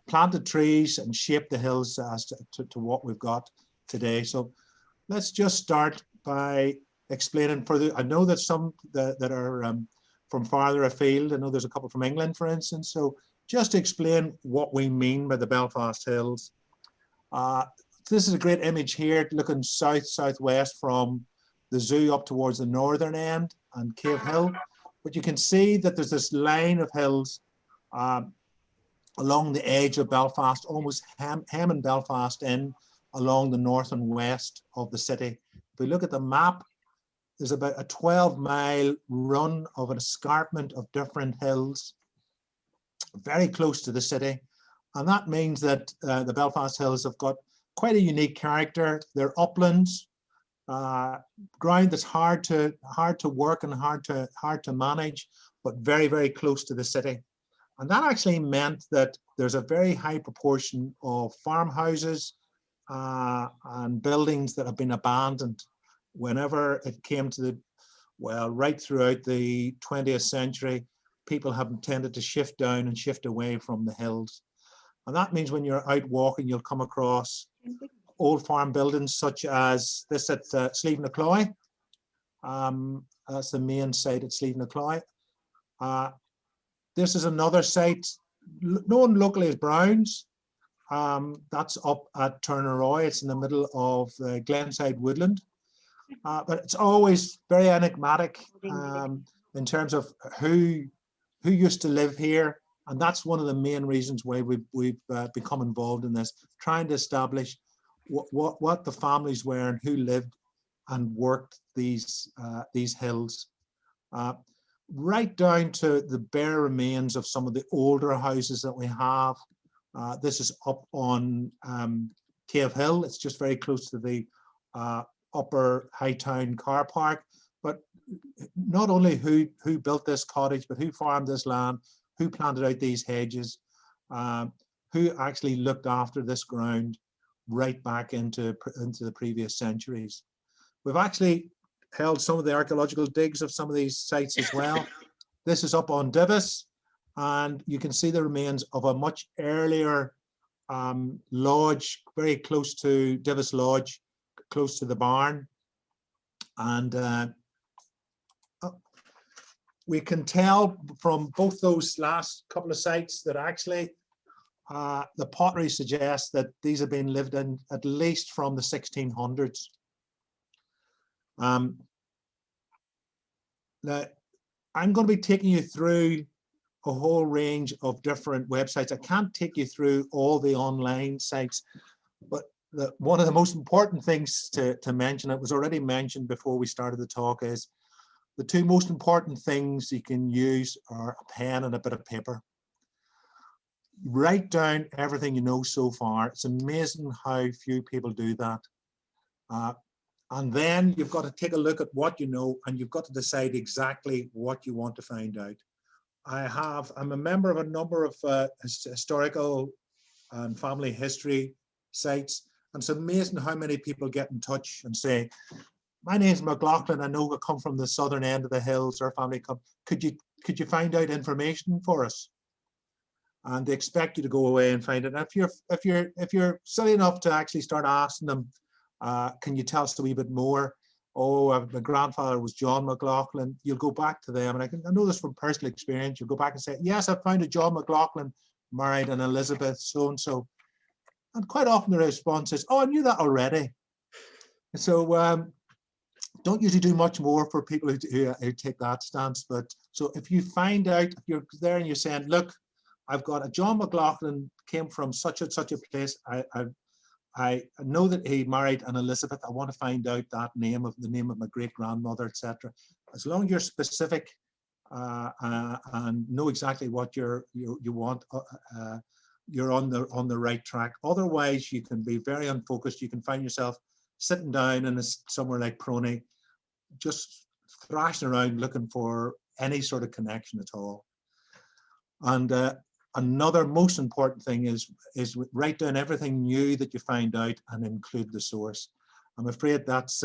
planted trees and shaped the hills as to what we've got today. So let's just start by explaining further. I know that some that are from farther afield. I know there's a couple from England, for instance. So just to explain what we mean by the Belfast Hills. This is a great image here looking southwest from the zoo up towards the northern end and Cave Hill. But you can see that there's this line of hills along the edge of Belfast, almost hemming Belfast in along the north and west of the city. If we look at the map, there's about a 12-mile run of an escarpment of different hills very close to the city. And that means that the Belfast Hills have got quite a unique character. They're uplands, ground that's hard to work and hard to manage, but very, very close to the city. And that actually meant that there's a very high proportion of farmhouses and buildings that have been abandoned whenever it came to the, well, right throughout the 20th century, people have tended to shift down and shift away from the hills. And that means when you're out walking, you'll come across old farm buildings such as this at Slieve-na-Cloy. That's the main site at Slieve-na-Cloy. This is another site known locally as Browns. That's up at Turnerroy. It's in the middle of Glenside Woodland. But it's always very enigmatic in terms of who used to live here. And that's one of the main reasons why we've become involved in this, trying to establish what the families were and who lived and worked these hills. Right down to the bare remains of some of the older houses that we have. This is up on Cave Hill. It's just very close to the upper Hightown car park. But not only who built this cottage, but who farmed this land, who planted out these hedges, who actually looked after this ground right back into the previous centuries. We've actually held some of the archaeological digs of some of these sites as well. This is up on Divis, and you can see the remains of a much earlier lodge, very close to Divis Lodge, close to the barn. And we can tell from both those last couple of sites that actually the pottery suggests that these have been lived in at least from the 1600s. Now, I'm going to be taking you through a whole range of different websites. I can't take you through all the online sites, but one of the most important things to mention, it was already mentioned before we started the talk, is the two most important things you can use are a pen and a bit of paper. Write down everything you know so far. It's amazing how few people do that. And then you've got to take a look at what you know, and you've got to decide exactly what you want to find out. I'm a member of a number of historical and family history sites, and it's amazing how many people get in touch and say, my name's McLaughlin, I know I come from the southern end of the hills, our family come, could you find out information for us? And they expect you to go away and find it. And if you're silly enough to actually start asking them, can you tell us a wee bit more? Oh, my grandfather was John McLaughlin. You'll go back to them, and I know this from personal experience. You'll go back and say, yes, I found a John McLaughlin married an Elizabeth so-and-so. And quite often the response is, oh, I knew that already. So don't usually do much more for people who take that stance. But so if you find out, if you're there and you're saying, look, I've got a John McLaughlin came from such and such a place. I know that he married an Elizabeth. I want to find out that name of my great grandmother, etc. As long as you're specific and know exactly what you want, you're on the right track. Otherwise, you can be very unfocused. You can find yourself sitting down in somewhere like Prony, just thrashing around looking for any sort of connection at all. And another most important thing is write down everything new that you find out and include the source. I'm afraid that's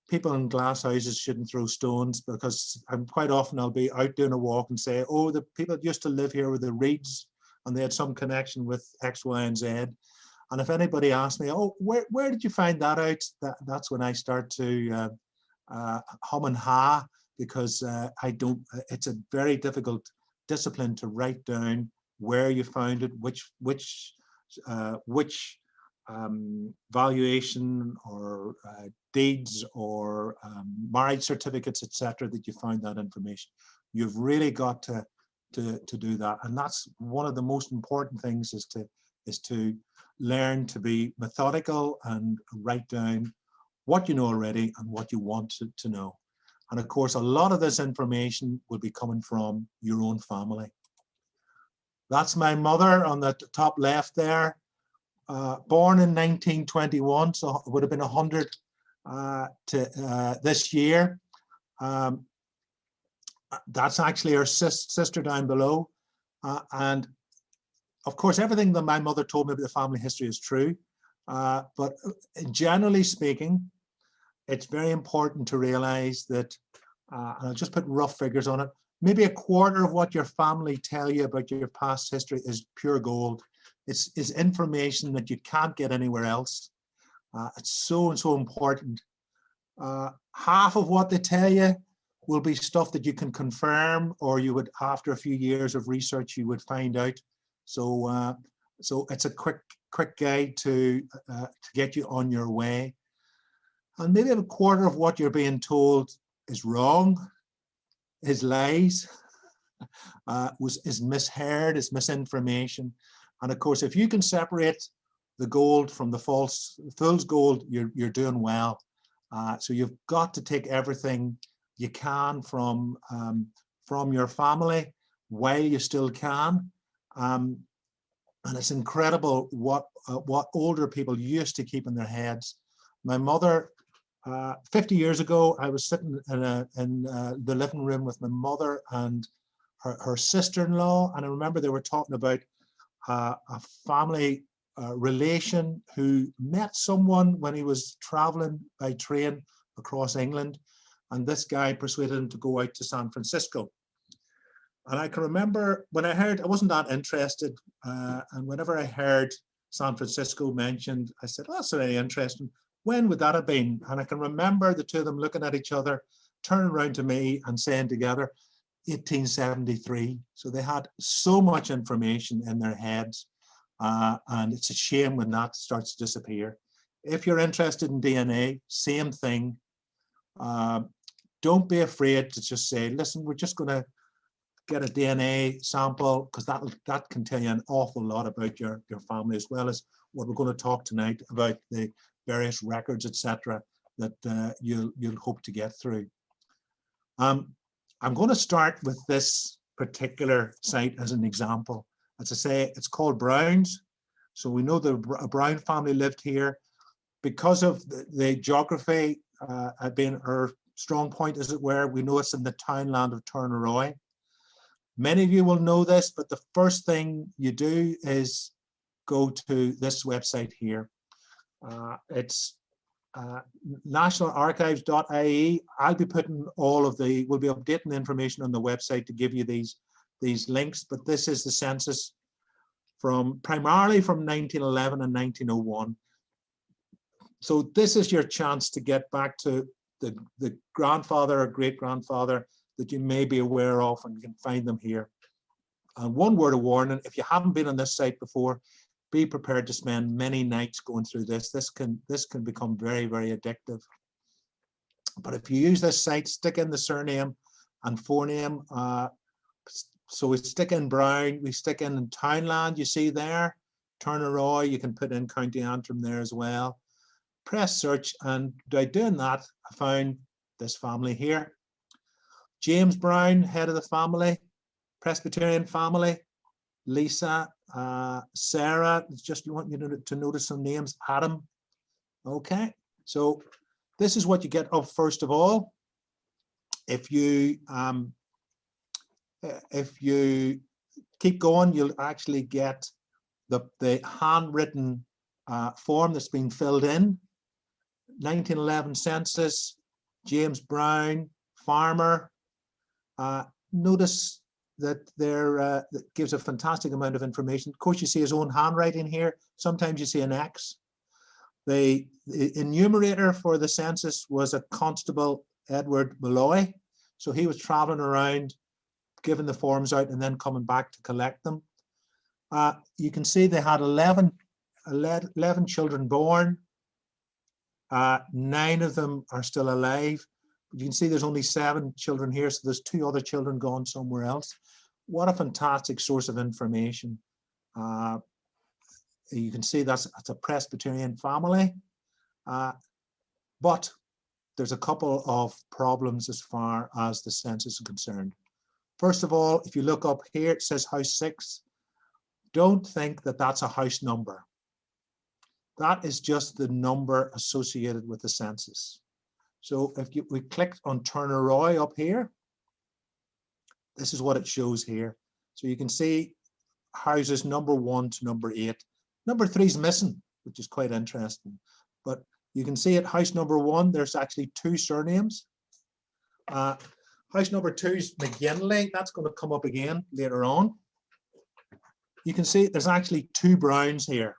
people in glass houses shouldn't throw stones, because quite often I'll be out doing a walk and say, oh, the people that used to live here were the Reeds, and they had some connection with X, Y, and Z. And if anybody asked me, oh, where did you find that out? That's when I start to hum and ha, because it's a very difficult discipline to write down where you found it, which valuation or deeds or marriage certificates, etc., that you found that information. You've really got to do that, and that's one of the most important things, is to learn to be methodical and write down what you know already and what you want to know. And of course, a lot of this information will be coming from your own family. That's my mother on the top left there, born in 1921, so it would have been 100 this year. That's actually her sister down below. And of course, everything that my mother told me about the family history is true. But generally speaking, it's very important to realize that, and I'll just put rough figures on it, maybe a quarter of what your family tell you about your past history is pure gold. It's information that you can't get anywhere else. It's so important. Half of what they tell you will be stuff that you can confirm, or you would, after a few years of research, you would find out. So it's a quick guide to get you on your way. And maybe a quarter of what you're being told is wrong, is lies, is misheard, is misinformation. And of course, if you can separate the gold from the fool's gold, you're doing well. So you've got to take everything you can from your family while you still can. And it's incredible what older people used to keep in their heads. My mother, 50 years ago, I was sitting in the living room with my mother and her sister-in-law, and I remember they were talking about a family relation who met someone when he was traveling by train across England, and this guy persuaded him to go out to San Francisco. And I can remember when I heard, I wasn't that interested, and whenever I heard San Francisco mentioned, I said, oh, that's really interesting. When would that have been? And I can remember the two of them looking at each other, turning around to me and saying together, 1873. So they had so much information in their heads, and it's a shame when that starts to disappear. If you're interested in DNA, same thing. Don't be afraid to just say, listen, we're just going to get a DNA sample, because that can tell you an awful lot about your family, as well as what we're going to talk tonight about the various records, etc., that you'll hope to get through. I'm going to start with this particular site as an example. As I say, it's called Brown's. So we know the Brown family lived here. Because of the geography being our strong point, as it were, we know it's in the townland of Turnaroy. Many of you will know this, but the first thing you do is go to this website here. It's nationalarchives.ie. I'll be putting we'll be updating the information on the website to give you these links, but this is the census primarily from 1911 and 1901. So this is your chance to get back to the grandfather or great-grandfather that you may be aware of, and you can find them here. And one word of warning, if you haven't been on this site before, be prepared to spend many nights going through this. This can become very, very addictive. But if you use this site, stick in the surname and forename. So we stick in Brown, we stick in Townland, you see there, Turnaroy, you can put in County Antrim there as well. Press search, and by doing that, I found this family here. James Brown, head of the family, Presbyterian family. Lisa, Sarah, just want you to notice some names. Adam. Okay, so this is what you get up first of all. If you keep going, you'll actually get the handwritten form that's been filled in. 1911 census, James Brown, farmer. Notice that gives a fantastic amount of information. Of course, you see his own handwriting here. Sometimes you see an X. The enumerator for the census was a Constable Edward Malloy. So he was traveling around, giving the forms out and then coming back to collect them. You can see they had 11 children born. 9 of them are still alive. You can see there's only 7 children here, so there's 2 other children gone somewhere else. What a fantastic source of information. You can see that's a Presbyterian family, but there's a couple of problems as far as the census is concerned. First of all, if you look up here, it says house 6. Don't think that that's a house number. That is just the number associated with the census. So if we click on Turner Roy up here, this is what it shows here. So you can see houses number 1 to number 8. Number 3 is missing, which is quite interesting. But you can see at house number 1, there's actually 2 surnames. House number 2 is McGinley. That's going to come up again later on. You can see there's actually 2 Browns here,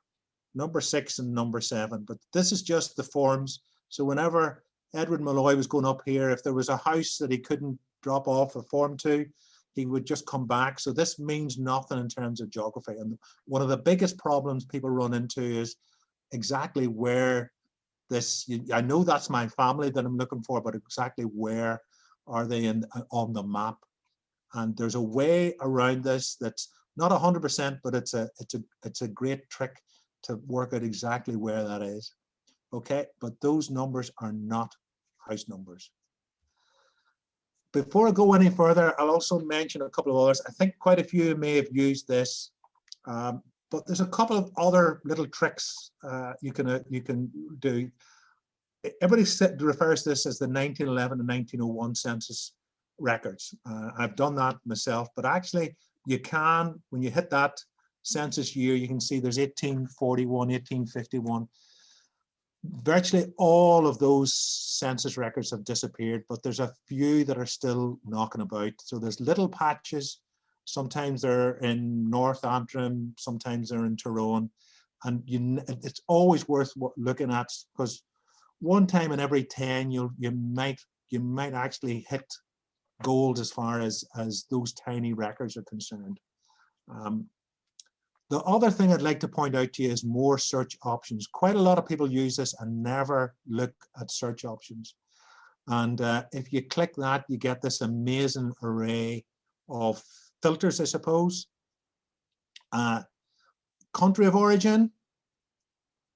number 6 and number 7. But this is just the forms. So whenever Edward Malloy was going up here, if there was a house that he couldn't drop off a form to, he would just come back. So this means nothing in terms of geography. And one of the biggest problems people run into is exactly where this, I know that's my family that I'm looking for, but exactly where are they on the map? And there's a way around this that's not 100%, but it's a great trick to work out exactly where that is. Okay, but those numbers are not house numbers. Before I go any further, I'll also mention a couple of others. I think quite a few may have used this, but there's a couple of other little tricks you can do. Everybody refers to this as the 1911 and 1901 census records. I've done that myself, but actually you can, when you hit that census year, you can see there's 1841, 1851. Virtually all of those census records have disappeared, but there's a few that are still knocking about. So there's little patches. Sometimes they're in North Antrim, sometimes they're in Tyrone. And it's always worth looking at, because one time in every 10, you might actually hit gold as far as those tiny records are concerned. The other thing I'd like to point out to you is more search options. Quite a lot of people use this and never look at search options. And if you click that, you get this amazing array of filters, I suppose. Country of origin,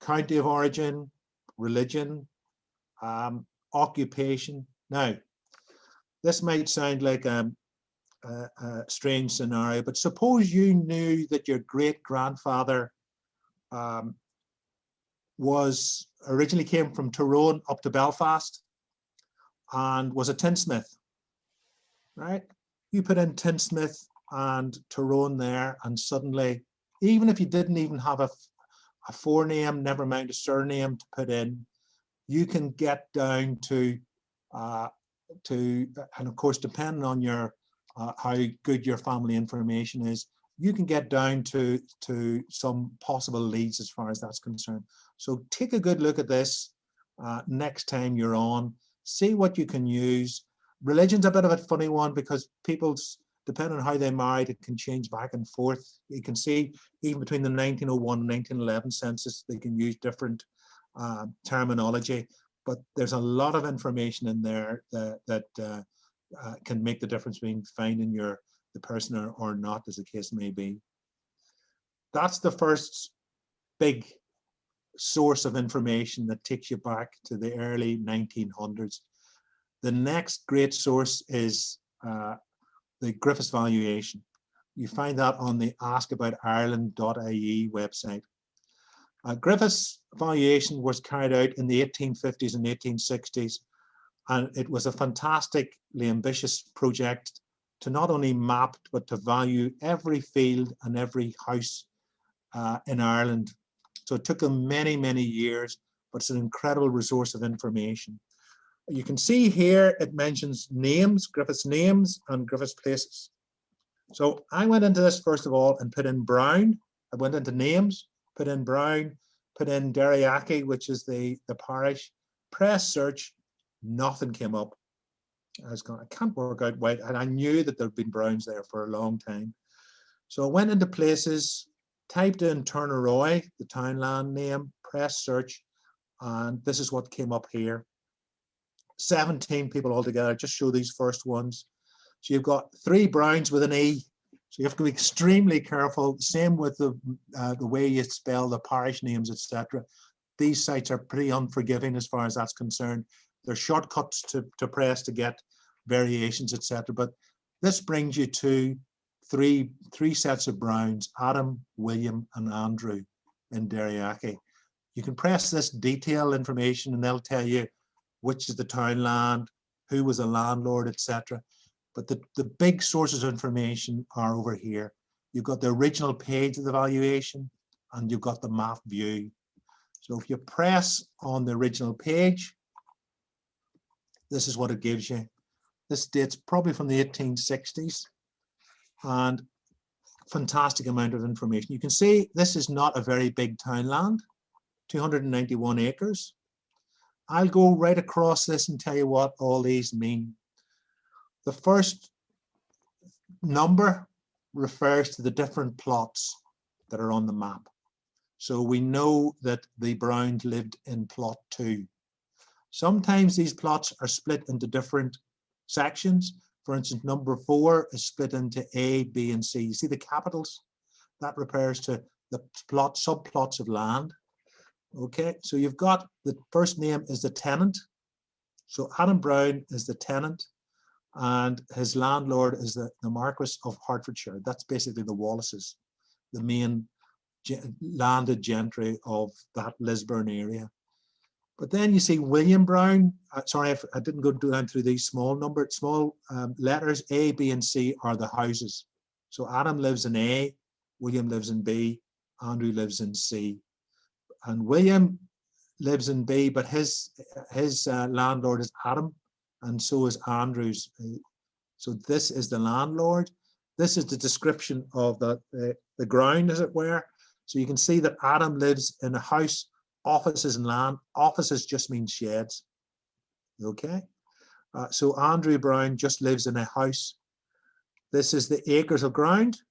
county of origin, religion, occupation. Now, this might sound like a strange scenario, but suppose you knew that your great-grandfather originally came from Tyrone up to Belfast and was a tinsmith, right? You put in tinsmith and Tyrone there, and suddenly, even if you didn't even have a forename, never mind a surname to put in, you can get down to and of course, depending on your how good your family information is, you can get down to some possible leads as far as that's concerned. So take a good look at this next time you're on. See what you can use. Religion's a bit of a funny one, because people's, depending on how they married, it can change back and forth. You can see even between the 1901 and 1911 census, they can use different terminology. But there's a lot of information in there that can make the difference between finding the person or not, as the case may be. That's the first big source of information that takes you back to the early 1900s. The next great source is the Griffiths valuation. You find that on the askaboutireland.ie website. Griffiths valuation was carried out in the 1850s and 1860s, and it was a fantastically ambitious project to not only map, but to value every field and every house in Ireland. So it took them many, many years, but it's an incredible resource of information. You can see here it mentions names, Griffiths names and Griffiths places. So I went into this first of all and put in Brown. I went into names, put in Brown, put in Derryachy, which is the parish. Press search, nothing came up. I can't work out why, and I knew that there'd been Browns there for a long time. So I went into places, typed in Turneroy, the townland name, press search, and this is what came up here. 17 people altogether. Just show these first ones. So you've got 3 Browns with an E. So you have to be extremely careful. Same with the way you spell the parish names, etc. These sites are pretty unforgiving as far as that's concerned. There's shortcuts to press to get variations, etc. But this brings you to three sets of Browns: Adam, William, and Andrew in Derryachy. You can press this detail information, and they'll tell you which is the townland, who was a landlord, etc. But the big sources of information are over here. You've got the original page of the valuation, and you've got the map view. So if you press on the original page, this is what it gives you. This dates probably from the 1860s, and fantastic amount of information. You can see this is not a very big townland, 291 acres. I'll go right across this and tell you what all these mean. The first number refers to the different plots that are on the map. So we know that the Browns lived in plot 2. Sometimes these plots are split into different sections. For instance, number 4 is split into A, B, and C. You see the capitals? That refers to the subplots of land. Okay, so you've got the first name is the tenant. So Adam Brown is the tenant, and his landlord is the Marquis of Hertfordshire. That's basically the Wallaces, the main landed gentry of that Lisburn area. But then you see William Brown. Sorry, I didn't go down through these small letters. A, B, and C are the houses. So Adam lives in A, William lives in B, Andrew lives in C. And William lives in B, but his landlord is Adam, and so is Andrew's. So this is the landlord. This is the description of the ground, as it were. So you can see that Adam lives in a house, offices and land. Offices just mean sheds. Okay. So Andrew Brown just lives in a house. This is the acres of ground.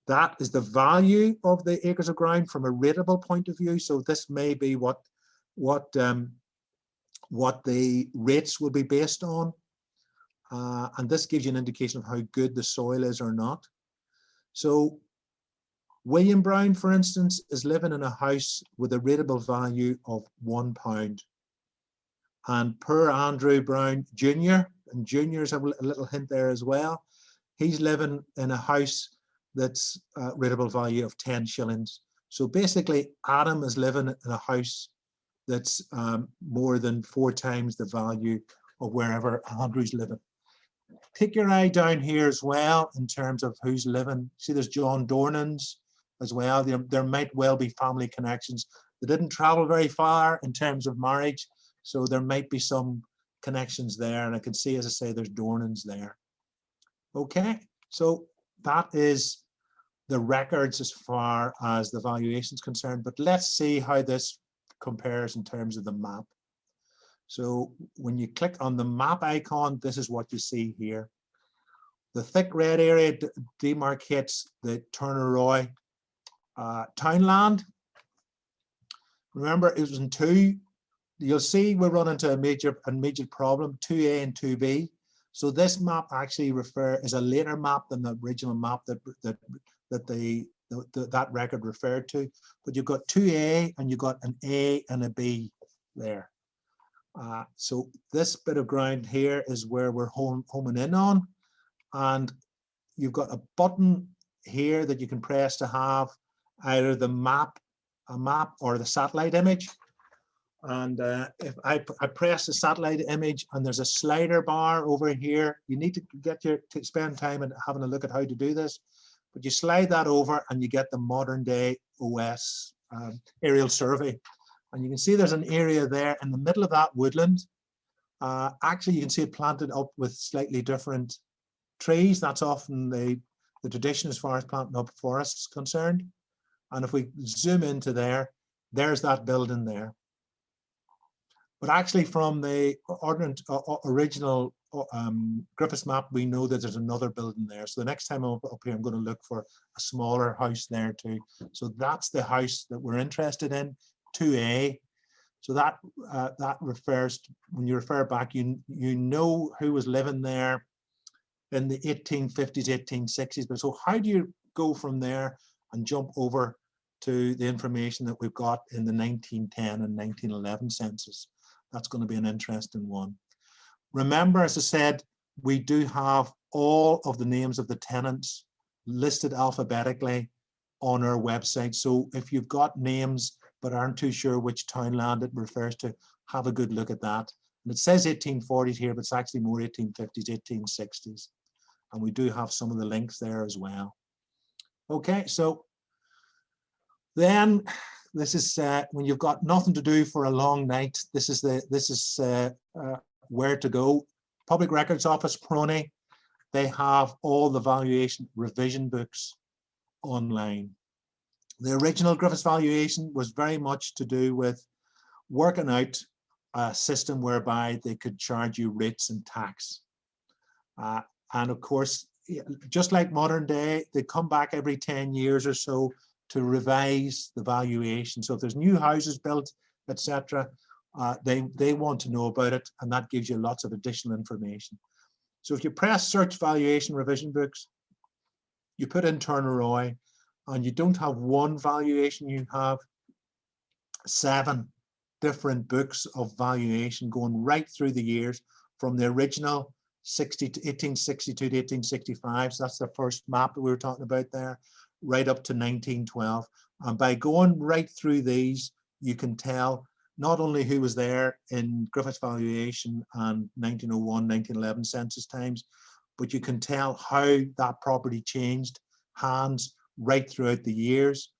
That is the value of the acres of ground from a rateable point of view. So this may be what the rates will be based on. And this gives you an indication of how good the soil is or not. So William Brown, for instance, is living in a house with a rateable value of £1. And poor Andrew Brown Jr., and juniors have a little hint there as well, he's living in a house that's rateable value of 10 shillings. So basically, Adam is living in a house that's more than 4 times the value of wherever Andrew's living. Take your eye down here as well in terms of who's living. See, there's John Dornans as well. There might well be family connections. They didn't travel very far in terms of marriage, so there might be some connections there. And I can see, as I say, there's Dornans there. Okay, so that is the records as far as the valuation is concerned, but let's see how this compares in terms of the map. So when you click on the map icon, this is what you see here. The thick red area demarcates the Turneroy townland. Remember, it was in 2. You'll see we run into a major problem, 2A and 2B. So this map actually is a later map than the original map that record referred to. But you've got 2A and you've got an A and a B there. So this bit of ground here is where we're homing in on, and you've got a button here that you can press to have either a map or the satellite image. And if I press the satellite image and there's a slider bar over here, you need to spend time and having a look at how to do this. But you slide that over and you get the modern day OS aerial survey. And you can see there's an area there in the middle of that woodland. Actually, you can see it planted up with slightly different trees, that's often the tradition as far as planting up forests is concerned. And if we zoom into there, there's that building there. But actually from the original Griffiths map, we know that there's another building there. So the next time I'm up here, I'm going to look for a smaller house there too. So that's the house that we're interested in, 2A. So that refers to, when you refer back, you know who was living there in the 1850s, 1860s. But so how do you go from there and jump over to the information that we've got in the 1910 and 1911 census? That's going to be an interesting one. Remember, as I said, we do have all of the names of the tenants listed alphabetically on our website. So if you've got names but aren't too sure which townland it refers to, have a good look at that. And it says 1840s here, but it's actually more 1850s, 1860s. And we do have some of the links there as well. Okay, so then this is when you've got nothing to do for a long night. This is where to go. Public Records Office, Prony, they have all the valuation revision books online. The original Griffiths valuation was very much to do with working out a system whereby they could charge you rates and tax. And of course, just like modern day, they come back every 10 years or so to revise the valuation. So if there's new houses built, etc., they want to know about it, and that gives you lots of additional information. So if you press search valuation revision books, you put in Turner Roy, and you don't have one valuation, you have 7 different books of valuation going right through the years from the original 1862 to 1865. So that's the first map that we were talking about there, right up to 1912. And by going right through these, you can tell not only who was there in Griffiths valuation and 1901, 1911 census times, but you can tell how that property changed hands right throughout the years.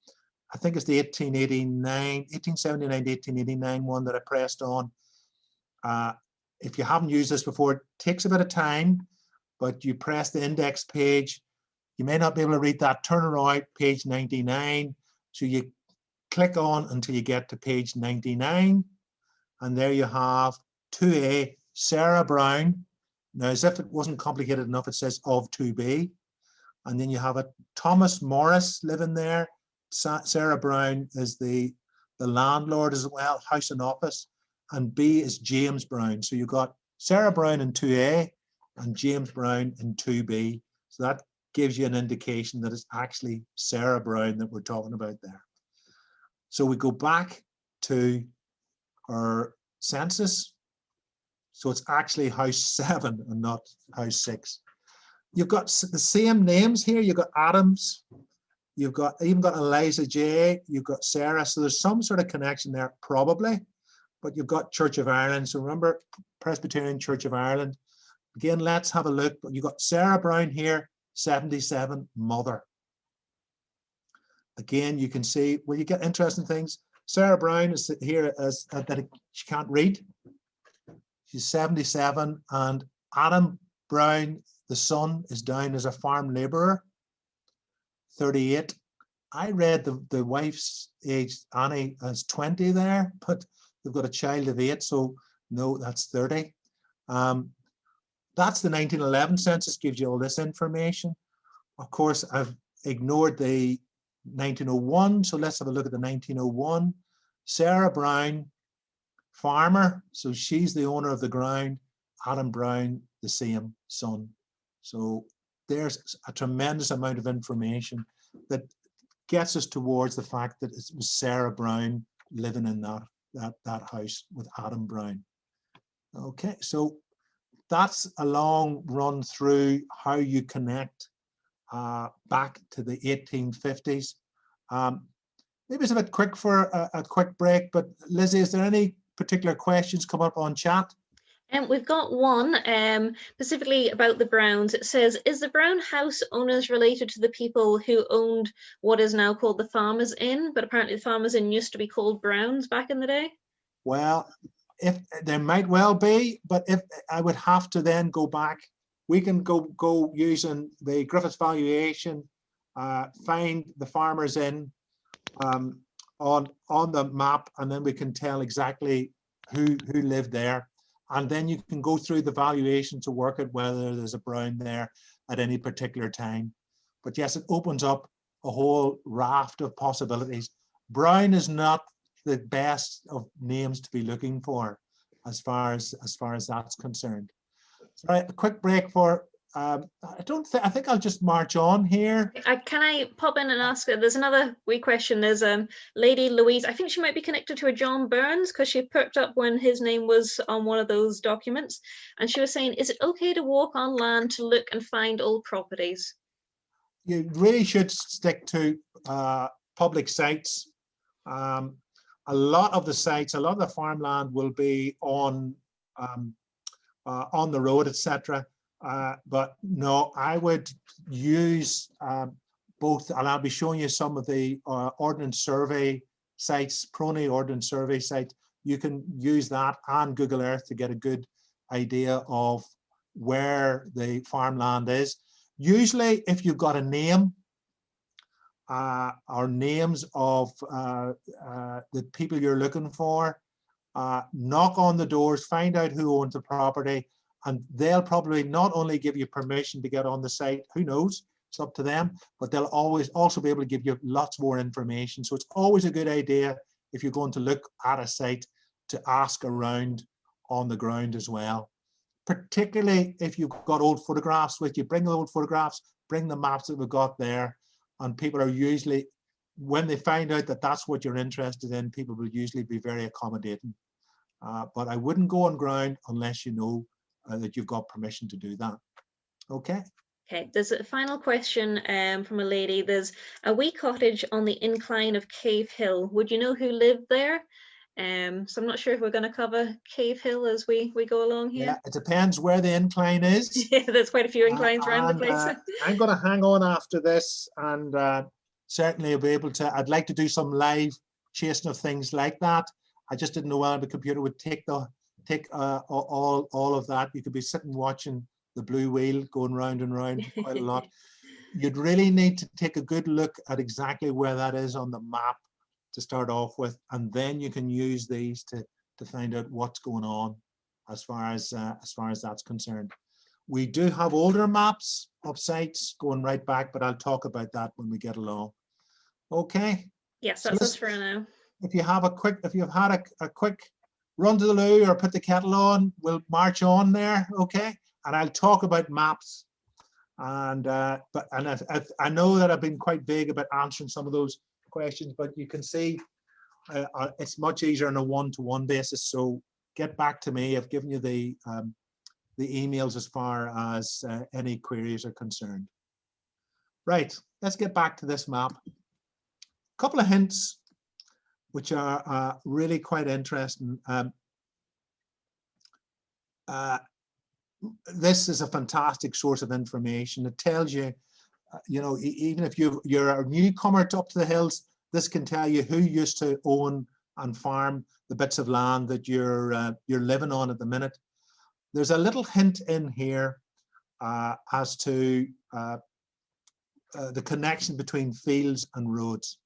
I think it's the 1879 to 1889 one that I pressed on. If you haven't used this before, it takes a bit of time, but you press the index page. You may not be able to read that. Turn around, page 99. So you click on until you get to page 99. And there you have 2A, Sarah Brown. Now, as if it wasn't complicated enough, it says of 2B. And then you have a Thomas Morris living there. Sarah Brown is the landlord as well, house and office. And B is James Brown. So you've got Sarah Brown in 2A and James Brown in 2B. So that gives you an indication that it's actually Sarah Brown that we're talking about there. So we go back to our census. So it's actually house 7 and not house 6. You've got the same names here. You've got Adams. You've got even got Eliza J. You've got Sarah. So there's some sort of connection there, probably. But you've got Church of Ireland. So remember, Presbyterian Church of Ireland. Again, let's have a look. But you've got Sarah Brown here, 77, mother. Again, you can see, well, you get interesting things. Sarah Brown is here as that she can't read. She's 77, and Adam Brown, the son, is down as a farm labourer, 38. I read the wife's age, Annie, as 20 there, but they've got a child of 8, so no, that's 30. That's the 1911 census, gives you all this information. Of course, I've ignored the 1901, so let's have a look at the 1901. Sarah Brown, farmer, so she's the owner of the ground. Adam Brown, the same son. So there's a tremendous amount of information that gets us towards the fact that it was Sarah Brown living in that house with Adam Brown. Okay, so that's a long run through how you connect back to the 1850s. Maybe it's a bit quick for a quick break, but Lizzie, is there any particular questions come up on chat? We've got one specifically about the Browns. It says, is the Brown house owners related to the people who owned what is now called the Farmers Inn, but apparently the Farmers Inn used to be called Browns back in the day? Well, if there might well be, but if I would have to then go back we can go using the Griffiths valuation, find the farmers in on the map, and then we can tell exactly who lived there. And then you can go through the valuation to work out whether there's a brown there at any particular time. But yes, it opens up a whole raft of possibilities. Brown is not the best of names to be looking for as far as that's concerned. So a quick break for I think I'll just march on here. Can I pop in and ask? There's another wee question. There's Lady Louise. I think she might be connected to a John Burns because she perked up when his name was on one of those documents, and she was saying, "Is it okay to walk on land to look and find old properties?" You really should stick to public sites. A lot of the sites, a lot of the farmland will be on the road, etc. But no, I would use both, and I'll be showing you some of the Ordnance Survey sites, Prony Ordnance Survey site. You can use that and Google Earth to get a good idea of where the farmland is. Usually, if you've got a name, or names of the people you're looking for, knock on the doors, find out who owns the property, and they'll probably not only give you permission to get on the site, who knows, it's up to them, but they'll always also be able to give you lots more information. So it's always a good idea if you're going to look at a site to ask around on the ground as well. Particularly if you've got old photographs with you, bring the old photographs, bring the maps that we've got there, and people are usually, when they find out that that's what you're interested in, people will usually be very accommodating. But I wouldn't go on ground unless you know that you've got permission to do that. Okay. Okay, there's a final question from a lady. There's a wee cottage on the incline of Cave Hill. Would you know who lived there? So I'm not sure if we're going to cover Cave Hill as we go along here. Yeah, it depends where the incline is. Yeah, there's quite a few inclines around the place. I'm going to hang on after this, and certainly I'll be able to. I'd like to do some live chasing of things like that. I just didn't know whether the computer would take all of that. You could be sitting watching the blue wheel going round and round quite a lot. You'd really need to take a good look at exactly where that is on the map to start off with, and then you can use these to find out what's going on as far as that's concerned. We do have older maps of sites going right back, but I'll talk about that when we get along. Okay. Yes, that's us for now. If you've had a quick run to the loo or put the kettle on, we'll march on there. Okay. And I'll talk about maps. And I know that I've been quite vague about answering some of those questions, but you can see it's much easier on a one-to-one basis. So get back to me. I've given you the emails as far as any queries are concerned. Right, let's get back to this map. A couple of hints which are really quite interesting. This is a fantastic source of information. It tells you, you know, even if you're a newcomer up to the hills, this can tell you who used to own and farm the bits of land that you're living on at the minute. There's a little hint in here as to the connection between fields and roads.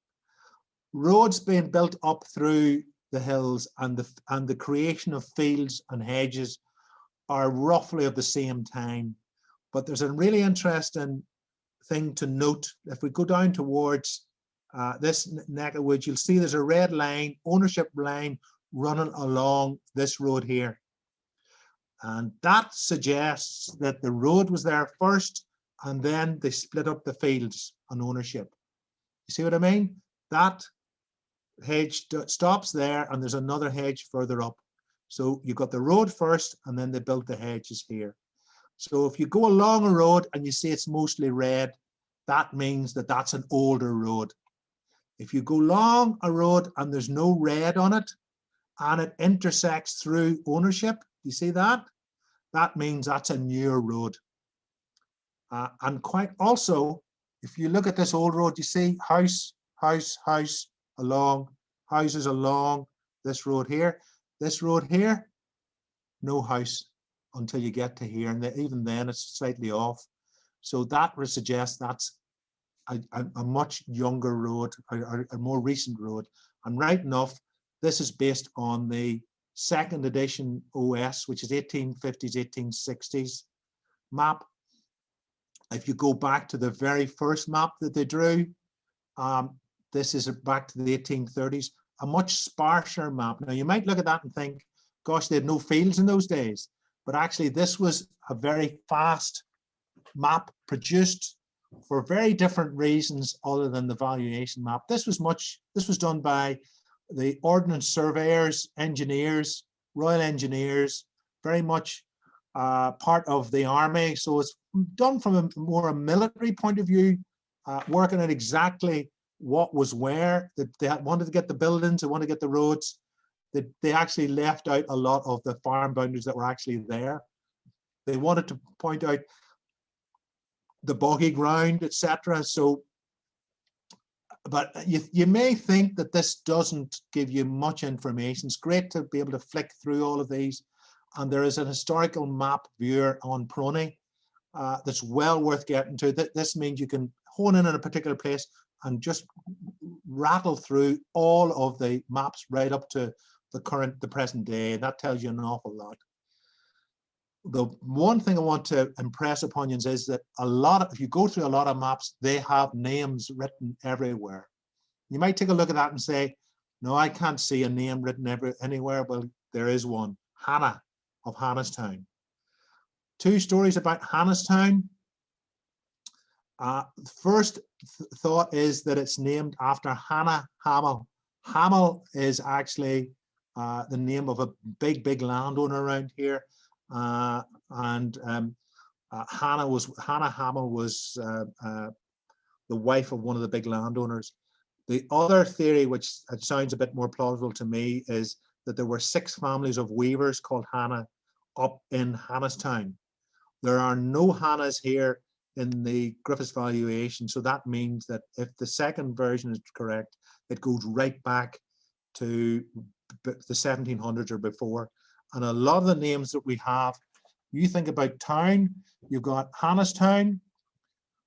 Roads being built up through the hills and the creation of fields and hedges are roughly of the same time. But there's a really interesting thing to note. If we go down towards this neck of woods, you'll see there's a red line, ownership line, running along this road here. And that suggests that the road was there first, and then they split up the fields on ownership. You see what I mean? That hedge stops there, and there's another hedge further up. So you've got the road first, and then they built the hedges here. So if you go along a road and you see it's mostly red, that means that that's an older road. If you go along a road and there's no red on it, and it intersects through ownership, you see that? That means that's a newer road. And quite also, if you look at this old road, you see house, house, house, along, houses along this road here. This road here, no house. until you get to here, and even then it's slightly off. So that would suggest that's a much younger road, a more recent road. And right enough, this is based on the second edition OS, which is 1850s, 1860s map. If you go back to the very first map that they drew, this is back to the 1830s, a much sparser map. Now you might look at that and think, gosh, they had no fields in those days. But actually this was a very fast map produced for very different reasons other than the valuation map. This was done by the ordnance surveyors, engineers, Royal Engineers, very much part of the army. So it's done from a more military point of view, working out exactly what was where. That they wanted to get the buildings, they wanted to get the roads. They actually left out a lot of the farm boundaries that were actually there. They wanted to point out the boggy ground, etc. So, but you may think that this doesn't give you much information. It's great to be able to flick through all of these. And there is an historical map viewer on Prony that's well worth getting to. This means you can hone in on a particular place and just rattle through all of the maps right up to the present day. And that tells you an awful lot. The one thing I want to impress upon you is that if you go through a lot of maps, they have names written everywhere. You might take a look at that and say, no, I can't see a name written anywhere. Well, there is one, Hannah of Hannestown. Two stories about Hannestown. First thought is that it's named after Hannah Hamel. Hamel is actually the name of a big landowner around here. Hannah Hamel was the wife of one of the big landowners. The other theory, which sounds a bit more plausible to me, is that there were 6 families of weavers called Hannah up in Hannestown. There are no Hannahs here in the Griffiths valuation, so that means that if the second version is correct, it goes right back to the 1700s or before. And a lot of the names that we have, you think about town, you've got Hannestown,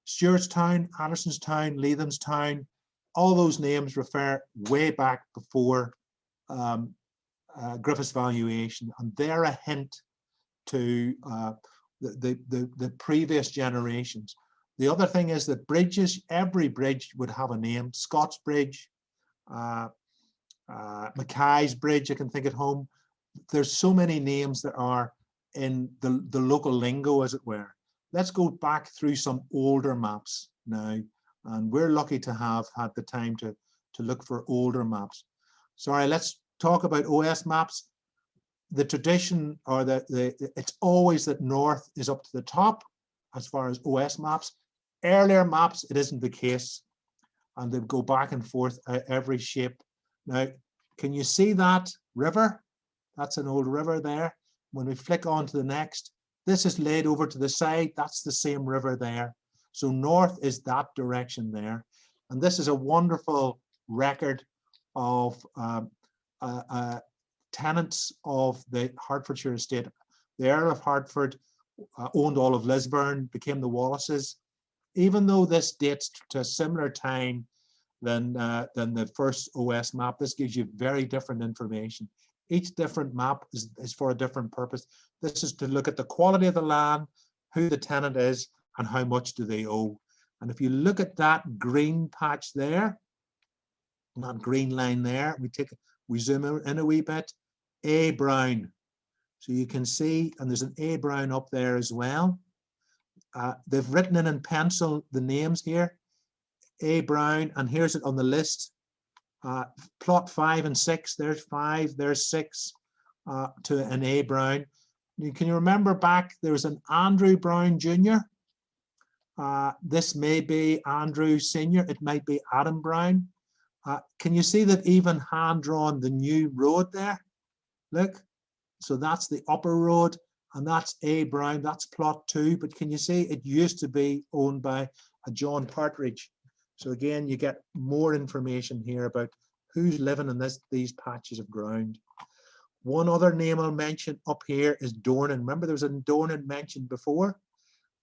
Stewartstown, Andersonstown, Leathamstown. All those names refer way back before Griffiths valuation, and they're a hint to the previous generations. The other thing is that bridges, every bridge would have a name. Scott's Bridge, Mackay's Bridge, I can think at home. There's so many names that are in the local lingo, as it were. Let's go back through some older maps now, and we're lucky to have had the time to look for older maps. Sorry, let's talk about OS maps. The tradition, or it's always that north is up to the top as far as OS maps. Earlier maps, it isn't the case, and they go back and forth every shape. Now, can you see that river? That's an old river there. When we flick on to the next, this is laid over to the side. That's the same river there. So north is that direction there. And this is a wonderful record of tenants of the Hertfordshire estate. The Earl of Hertford owned all of Lisburn, became the Wallaces. Even though this dates to a similar time than the first OS map, this gives you very different information. Each different map is for a different purpose. This is to look at the quality of the land, who the tenant is, and how much do they owe. And if you look at that green patch there, that green line there, we zoom in a wee bit, A Brown. So you can see, and there's an A Brown up there as well. They've written in pencil the names here, A Brown, and here's it on the list. Plot 5 and 6, there's 5, there's 6 to an A Brown. Can you remember back, there was an Andrew Brown Jr. This may be Andrew Sr., it might be Adam Brown. Can you see that even hand-drawn the new road there? Look, so that's the upper road, and that's A Brown, that's plot 2, but can you see it used to be owned by a John Partridge. So again, you get more information here about who's living in these patches of ground. One other name I'll mention up here is Dornan. Remember, there was a Dornan mentioned before,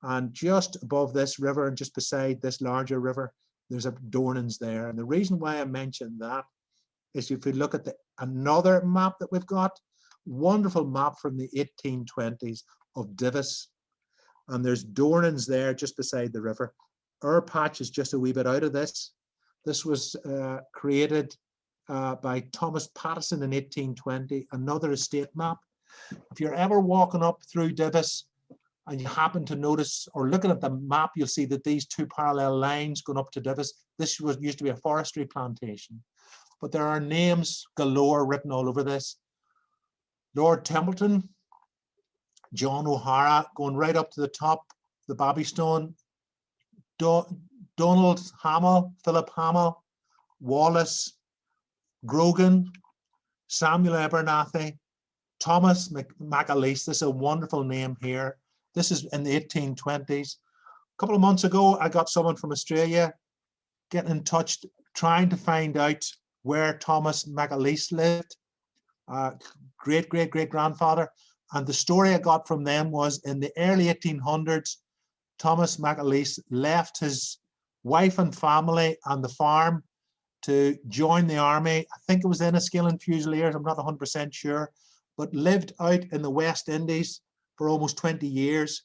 and just above this river and just beside this larger river, there's a Dornans there. And the reason why I mentioned that is if you look at another map that we've got, wonderful map from the 1820s of Divis, and there's Dornans there just beside the river. Our patch is just a wee bit out of this. This was created by Thomas Pattison in 1820, another estate map. If you're ever walking up through Divis and you happen to notice or looking at the map, you'll see that these two parallel lines going up to Divis, this used to be a forestry plantation. But there are names galore written all over this. Lord Templeton, John O'Hara, going right up to the top, the Babystone, Donald Hamill, Philip Hamill, Wallace, Grogan, Samuel Abernathy, Thomas MacAleese. This is a wonderful name here. This is in the 1820s. A couple of months ago, I got someone from Australia getting in touch, trying to find out where Thomas MacAleese lived, great-great-great-grandfather. And the story I got from them was in the early 1800s, Thomas MacAleese left his wife and family and the farm to join the army. I think it was Enniskillen Fusiliers, I'm not 100% sure, but lived out in the West Indies for almost 20 years.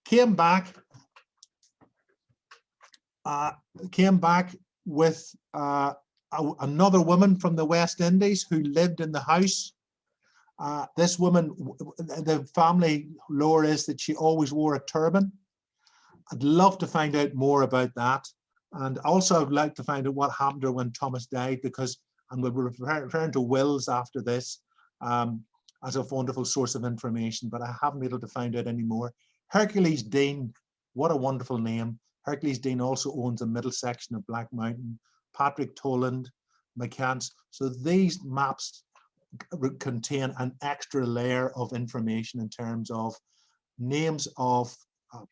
Came back with another woman from the West Indies who lived in the house. This woman, the family lore is that she always wore a turban. I'd love to find out more about that. And also I'd like to find out what happened to her when Thomas died, because, and we'll be referring to wills after this as a wonderful source of information, but I haven't been able to find out any more. Hercules Dean, what a wonderful name. Hercules Dean also owns a middle section of Black Mountain. Patrick Toland, McCants. So these maps contain an extra layer of information in terms of names of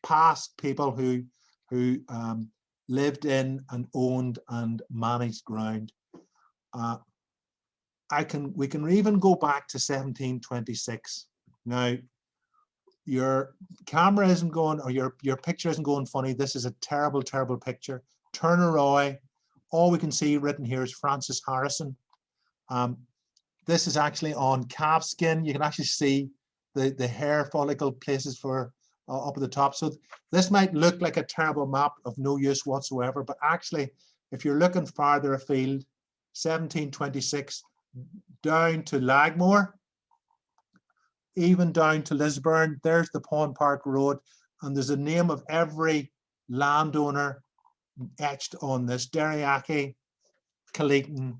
past people who lived in and owned and managed ground. We can even go back to 1726. Now, your camera isn't going, or your picture isn't going funny. This is a terrible, terrible picture. Turner Roy. All we can see written here is Francis Harrison. This is actually on calf skin. You can actually see the hair follicle places for up at the top. So this might look like a terrible map of no use whatsoever, but actually, if you're looking farther afield, 1726, down to Lagmore, even down to Lisburn, there's the Pawn Park Road, and there's a name of every landowner etched on this. Derryachy, Caleaton,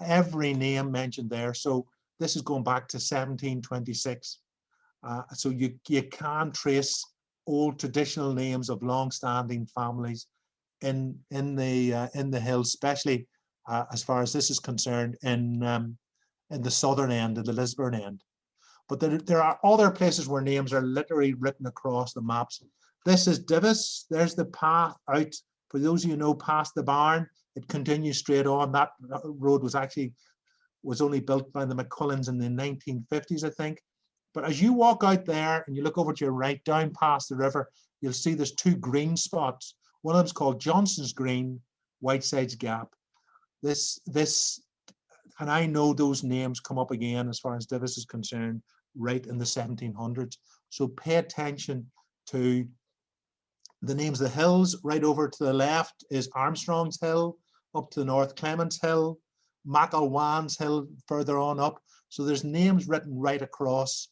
every name mentioned there. So this is going back to 1726. So you can trace old traditional names of long-standing families in the hills, especially as far as this is concerned in the southern end, in the Lisburn end. But there are other places where names are literally written across the maps. This is Divis. There's the path out. For those of you who know, past the barn, it continues straight on. That road was only built by the McCullens in the 1950s, I think. But as you walk out there and you look over to your right, down past the river, you'll see there's two green spots. One of them's called Johnson's Green, Whiteside's Gap. And I know those names come up again as far as Divis is concerned, right in the 1700s. So pay attention to the names of the hills. Right over to the left is Armstrong's Hill, up to the north, Clements Hill, McElwan's Hill further on up. So there's names written right across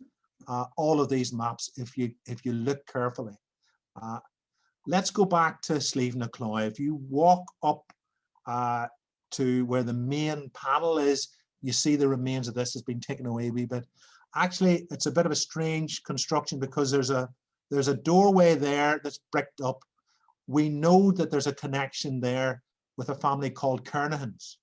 all of these maps if you look carefully. Let's go back to Slieve na Cloy. If you walk up to where the main panel is, you see the remains of this has been taken away a wee bit. Actually, it's a bit of a strange construction because there's a doorway there that's bricked up. We know that there's a connection there with a family called Kernaghan's,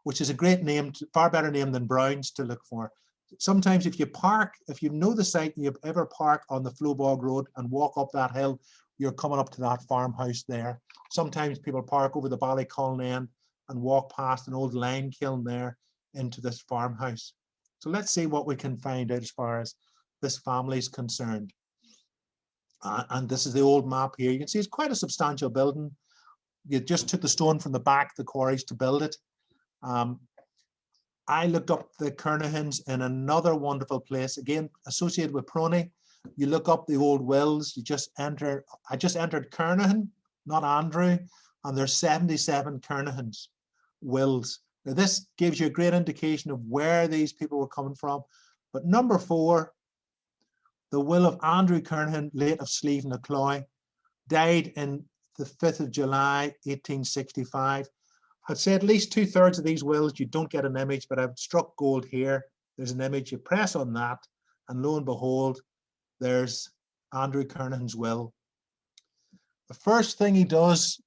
which is a great name, far better name than Brown's to look for. Sometimes if you know the site and you ever park on the Flowbog Road and walk up that hill, you're coming up to that farmhouse there. Sometimes people park over the Ballycullen end and walk past an old lime kiln there into this farmhouse. So let's see what we can find out as far as this family is concerned. And this is the old map here. You can see it's quite a substantial building. You just took the stone from the back, the quarries, to build it. I looked up the Kernahans in another wonderful place, again, associated with Proney. You look up the old wills, you just enter, I just entered Kernahan, not Andrew, and there's 77 Kernahans wills. Now this gives you a great indication of where these people were coming from. But number 4, the will of Andrew Kernahan, late of Slieve na Cloy, died in the 5th of July, 1865. I'd say at least 2/3 of these wills, you don't get an image, but I've struck gold here. There's an image, you press on that, and lo and behold, there's Andrew Kernahan's will. The first thing he does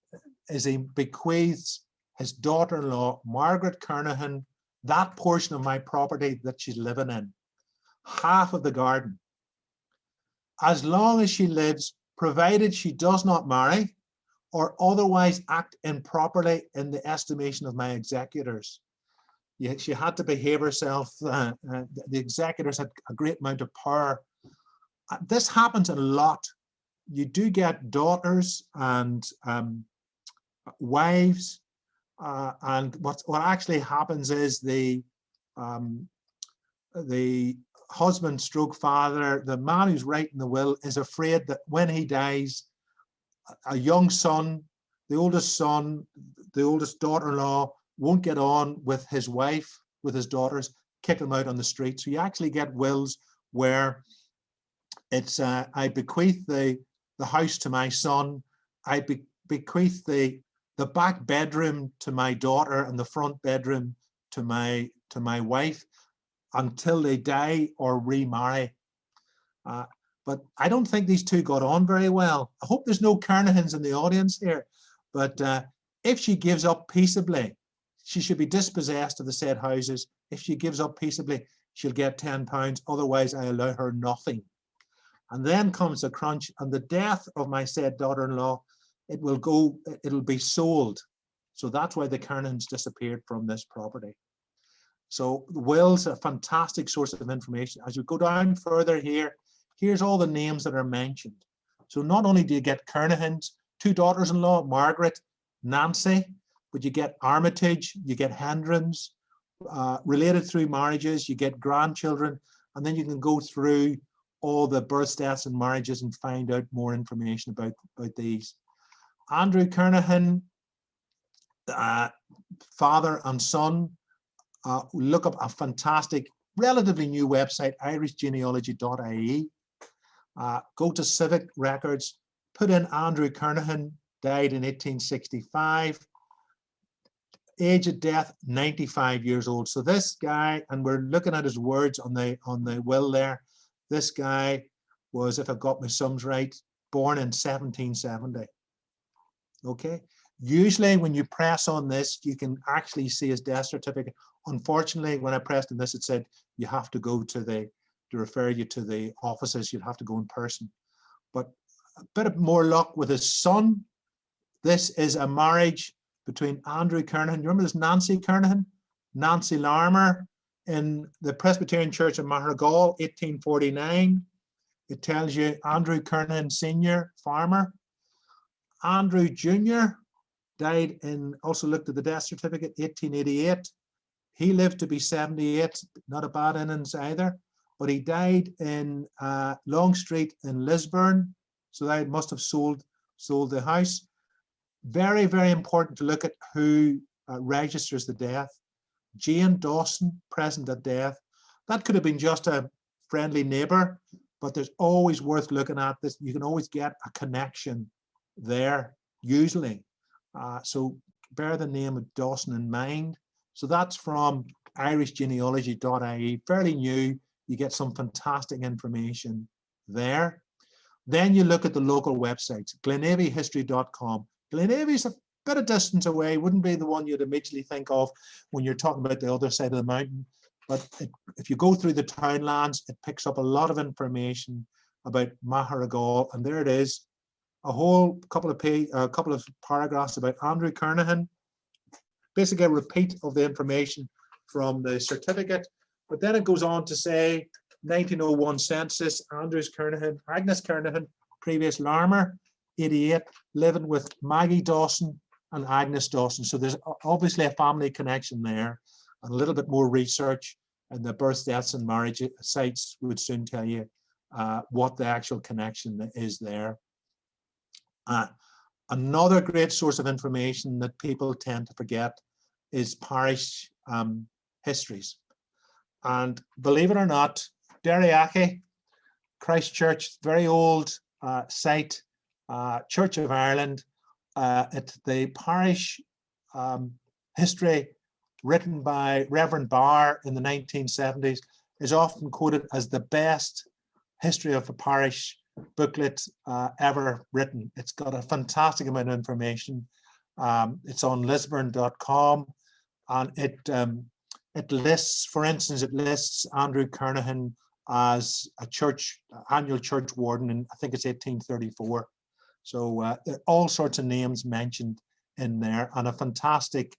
is he bequeaths his daughter-in-law, Margaret Kernahan, that portion of my property that she's living in, half of the garden. As long as she lives, provided she does not marry or otherwise act improperly in the estimation of my executors. She had to behave herself. The executors had a great amount of power. This happens a lot. You do get daughters and wives, and what actually happens is the husband stroke father, the man who's writing the will, is afraid that when he dies, a young son, the oldest daughter-in-law won't get on with his wife, with his daughters, kick him out on the street. So you actually get wills where it's I bequeath the house to my son, I bequeath the back bedroom to my daughter and the front bedroom to my wife until they die or remarry. But I don't think these two got on very well. I hope there's no Kernahans in the audience here. But if she gives up peaceably, she should be dispossessed of the said houses. If she gives up peaceably, she'll get £10. Otherwise, I allow her nothing. And then comes the crunch. And the death of my said daughter-in-law, it'll be sold. So that's why the Kernahans disappeared from this property. So the will's a fantastic source of information. As you go down further here, here's all the names that are mentioned. So not only do you get Kernahans, 2 daughters-in-law, Margaret, Nancy, but you get Armitage, you get Hendrons, related through marriages, you get grandchildren, and then you can go through all the births, deaths, and marriages and find out more information about these. Andrew Kernahan, father and son, look up a fantastic, relatively new website, irishgenealogy.ie. Go to civic records, put in Andrew Kernahan, died in 1865. Age of death, 95 years old. So this guy, and we're looking at his words on the will there, this guy was, if I've got my sums right, born in 1770. Okay. Usually when you press on this, you can actually see his death certificate. Unfortunately, when I pressed on this, it said you have to go to refer you to the offices. You'd have to go in person. But a bit of more luck with his son. This is a marriage between Andrew Kernahan. You remember this Nancy Kernahan? Nancy Larmer in the Presbyterian Church in Maheragal, 1849. It tells you Andrew Kernahan Senior, farmer. Andrew Junior died in, also looked at the death certificate, 1888. He lived to be 78, not a bad innings either, but he died in Long Street in Lisburn, so they must have sold the house. Very, very important to look at who registers the death. Jane Dawson, present at death. That could have been just a friendly neighbour, but there's always worth looking at this. You can always get a connection there, usually. So bear the name of Dawson in mind. So that's from irishgenealogy.ie, fairly new. You get some fantastic information there. Then you look at the local websites, glenavyhistory.com. Glenavy's a bit of distance away, wouldn't be the one you'd immediately think of when you're talking about the other side of the mountain. But if you go through the townlands, it picks up a lot of information about Maheragal, and there it is, a whole couple of paragraphs about Andrew Kernahan. Basically a repeat of the information from the certificate, But then it goes on to say 1901 census, Andrews Kernahan, Agnes Kernahan, previous Larmer, 88, living with Maggie Dawson and Agnes Dawson. So there's obviously a family connection there, and a little bit more research, and the births, deaths, and marriage sites would soon tell you what the actual connection is there. Another great source of information that people tend to forget is parish histories. And believe it or not, Derryachy, Christchurch, very old site, Church of Ireland, the parish history written by Reverend Barr in the 1970s is often quoted as the best history of a parish booklet ever written. It's got a fantastic amount of information. It's on lisburn.com, and it lists, for instance, it lists Andrew Kernahan as a annual church warden in, I think it's 1834. So there are all sorts of names mentioned in there, and a fantastic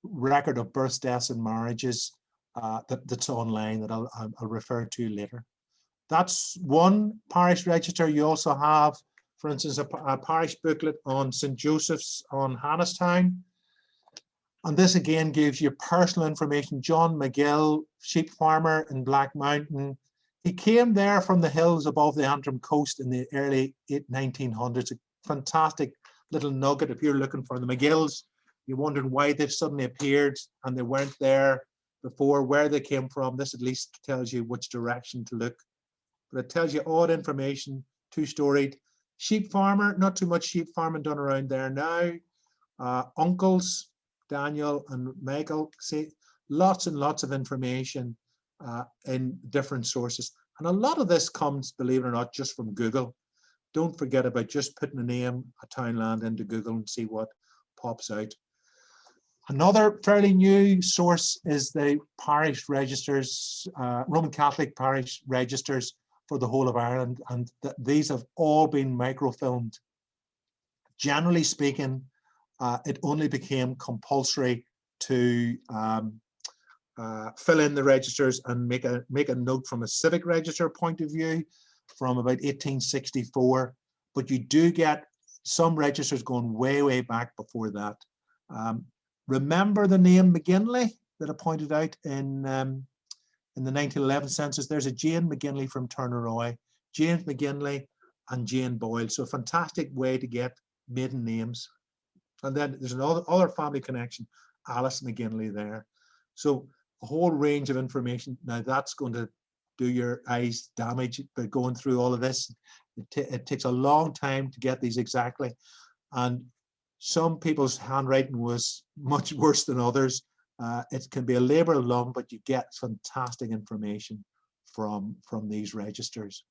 record of births, deaths, and marriages that's online that I'll refer to later. That's one parish register. You also have, for instance, a parish booklet on St. Joseph's on Hannistown. And this again gives you personal information. John McGill, sheep farmer in Black Mountain. He came there from the hills above the Antrim coast in the early 1900s. A fantastic little nugget if you're looking for the McGills. You're wondering why they've suddenly appeared and they weren't there before, where they came from. This at least tells you which direction to look. But it tells you odd information, two-storied. Sheep farmer, not too much sheep farming done around there now. Uncles, Daniel and Michael, see, lots and lots of information in different sources. And a lot of this comes, believe it or not, just from Google. Don't forget about just putting a name, a townland into Google and see what pops out. Another fairly new source is the parish registers, Roman Catholic parish registers for the whole of Ireland, and these have all been microfilmed. Generally speaking, it only became compulsory to fill in the registers and make a note from a civic register point of view from about 1864, but you do get some registers going way, way back before that. Remember the name McGinley that I pointed out in the 1911 census? There's a Jane McGinley from Turneroy, James McGinley and Jane Boyle. So a fantastic way to get maiden names. And then there's another other family connection, Alice McGinley there. So a whole range of information. Now that's going to do your eyes damage by going through all of this. It takes a long time to get these exactly. And some people's handwriting was much worse than others. It can be a labor of love, but you get fantastic information from these registers.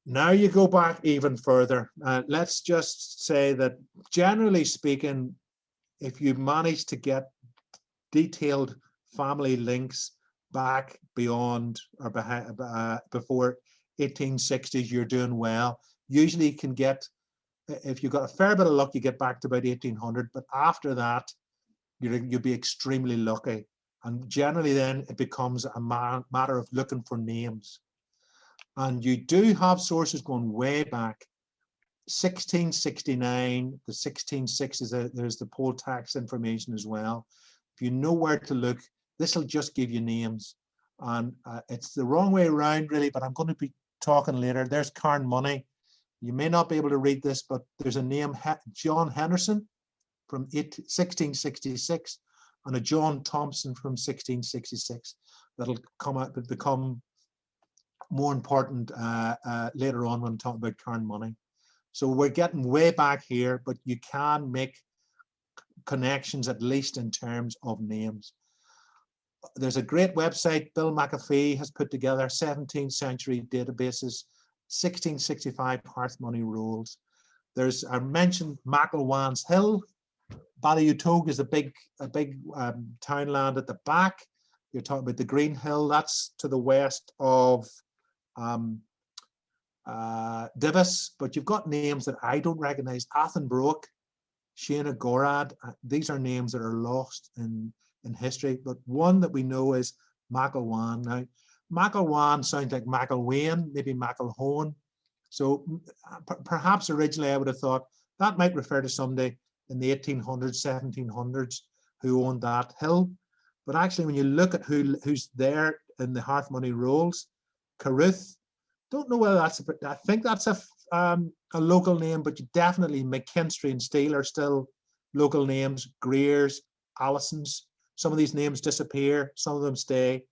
Now you go back even further. Let's just say that generally speaking, if you manage to get detailed family links back beyond or before 1860s, you're doing well. Usually you can get, if you've got a fair bit of luck, you get back to about 1800, but after that, you'll be extremely lucky. And generally then it becomes a matter of looking for names. And you do have sources going way back. 1669, the 1660s, there's the poll tax information as well. If you know where to look, this will just give you names. And it's the wrong way around really, but I'm going to be talking later. There's Carn Money. You may not be able to read this, but there's a name, John Henderson from 1666 and a John Thompson from 1666. That'll come out, but become more important later on when talking about Carn Money. So we're getting way back here, but you can make connections at least in terms of names. There's a great website Bill McAfee has put together, 17th century databases, 1665 hearth money rules. There's, I mentioned McElwan's Hill. Ballyutog is a big townland at the back. You're talking about the Green Hill, that's to the west of Divis, but you've got names that I don't recognize. Athenbrook, Shana Gorad, these are names that are lost in in history, but one that we know is Macelwan. Now, Macelwan sounds like McElwain, maybe McElhoan. So perhaps originally I would have thought that might refer to somebody in the 1800s, 1700s who owned that hill. But actually, when you look at who's there in the Hearth Money rolls, Carruth, don't know whether that's, I think that's a local name, but you definitely McKinstry and Steele are still local names, Greers, Allisons. Some of these names disappear, some of them stay.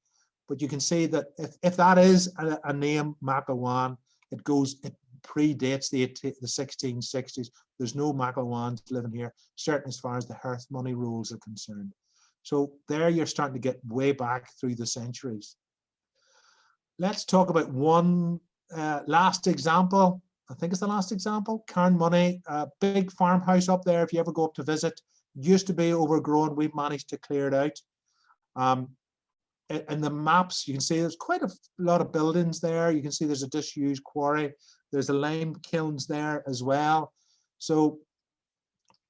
But you can see that if that is a name, Macelwan, it predates the 1660s. There's no Macelwans living here, certainly as far as the Hearth Money rolls are concerned. So there you're starting to get way back through the centuries. Let's talk about one last example. I think it's the last example. Carn Money, a big farmhouse up there. If you ever go up to visit, used to be overgrown. We've managed to clear it out. In the maps, you can see there's quite a lot of buildings there. You can see there's a disused quarry. There's a lime kilns there as well. So